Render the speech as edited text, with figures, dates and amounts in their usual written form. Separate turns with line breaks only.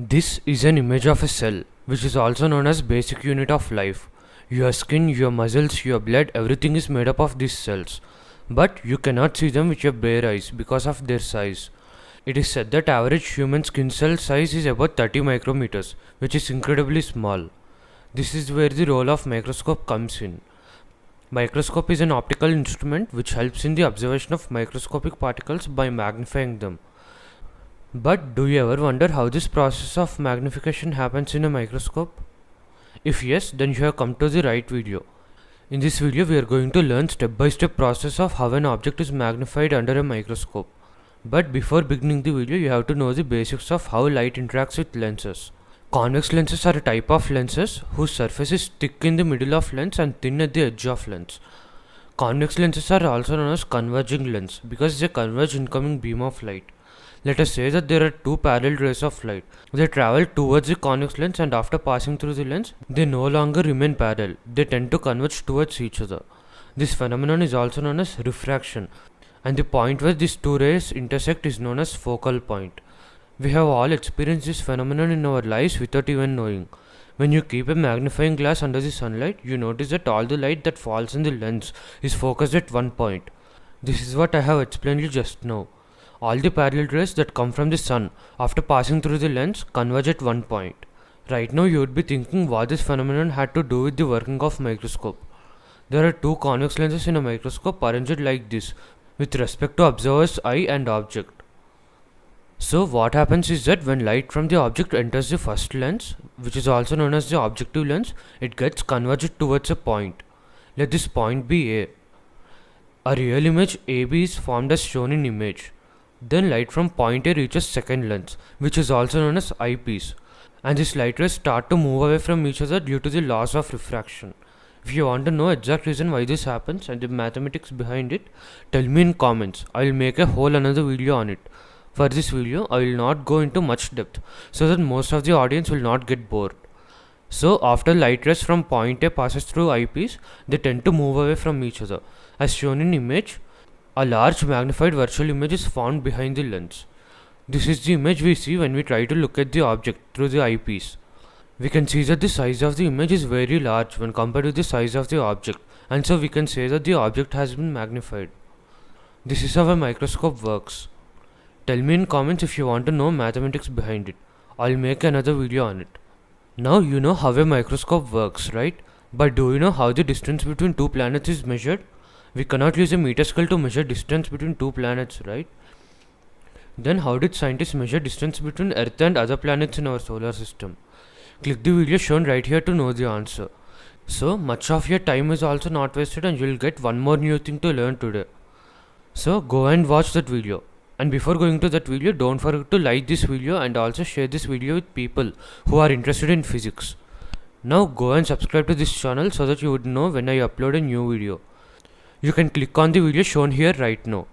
This is an image of a cell, which is also known as basic unit of life. Your skin, your muscles, your blood, everything is made up of these cells. But you cannot see them with your bare eyes because of their size. It is said that average human skin cell size is about 30 micrometers, which is incredibly small. This is where the role of microscope comes in. Microscope is an optical instrument which helps in the observation of microscopic particles by magnifying them. But do you ever wonder how this process of magnification happens in a microscope? If yes, then you have come to the right video. In this video, we are going to learn step-by-step process of how an object is magnified under a microscope. But before beginning the video, you have to know the basics of how light interacts with lenses. Convex lenses are a type of lenses whose surface is thick in the middle of lens and thin at the edge of lens. Convex lenses are also known as converging lens because they converge incoming beam of light. Let us say that there are two parallel rays of light. They travel towards the convex lens and after passing through the lens, they no longer remain parallel. They tend to converge towards each other. This phenomenon is also known as refraction, and the point where these two rays intersect is known as focal point. We have all experienced this phenomenon in our lives without even knowing. When you keep a magnifying glass under the sunlight, you notice that all the light that falls in the lens is focused at one point. This is what I have explained you just now. All the parallel rays that come from the sun after passing through the lens converge at one point. Right now you would be thinking what this phenomenon had to do with the working of microscope. There are two convex lenses in a microscope arranged like this with respect to observer's eye and object. So what happens is that when light from the object enters the first lens, which is also known as the objective lens, it gets converged towards a point. Let this point be A. A real image AB is formed as shown in image. Then light from point A reaches second lens, which is also known as eyepiece, and these light rays start to move away from each other due to the laws of refraction. If you want to know exact reason why this happens and the mathematics behind it, tell me in comments. I will make a whole another video on it. For this video, I will not go into much depth so that most of the audience will not get bored. So after light rays from point A passes through eyepiece, they tend to move away from each other. As shown in image, a large magnified virtual image is formed behind the lens. This is the image we see when we try to look at the object through the eyepiece. We can see that the size of the image is very large when compared to the size of the object, and so we can say that the object has been magnified. This is how a microscope works. Tell me in comments if you want to know mathematics behind it. I'll make another video on it. Now you know how a microscope works, right? But do you know how the distance between two planets is measured? We cannot use a meter scale to measure distance between two planets, right? Then how did scientists measure distance between Earth and other planets in our solar system? Click the video shown right here to know the answer. So much of your time is also not wasted and you will get one more new thing to learn today. So go and watch that video. And before going to that video, don't forget to like this video and also share this video with people who are interested in physics. Now go and subscribe to this channel so that you would know when I upload a new video. You can click on the video shown here right now.